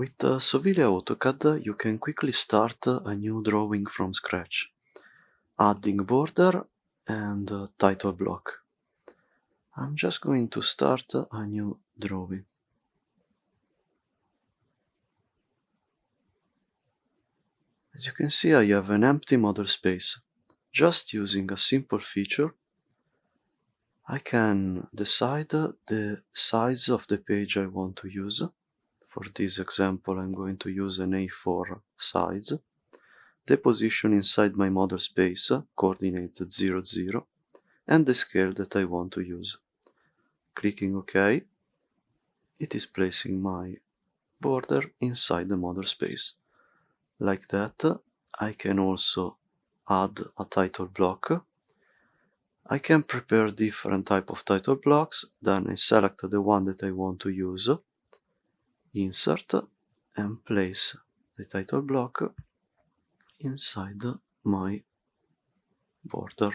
With Sovelia AutoCAD, you can quickly start a new drawing from scratch, adding border and title block. I'm just going to start a new drawing. As you can see, I have an empty model space. Just using a simple feature, I can decide the size of the page I want to use. For this example, I'm going to use an A4 size. The position inside my model space, coordinate 0, 0, and the scale that I want to use. Clicking OK, it is placing my border inside the model space. Like that, I can also add a title block. I can prepare different type of title blocks, then I select the one that I want to use, insert, and place the title block inside my border.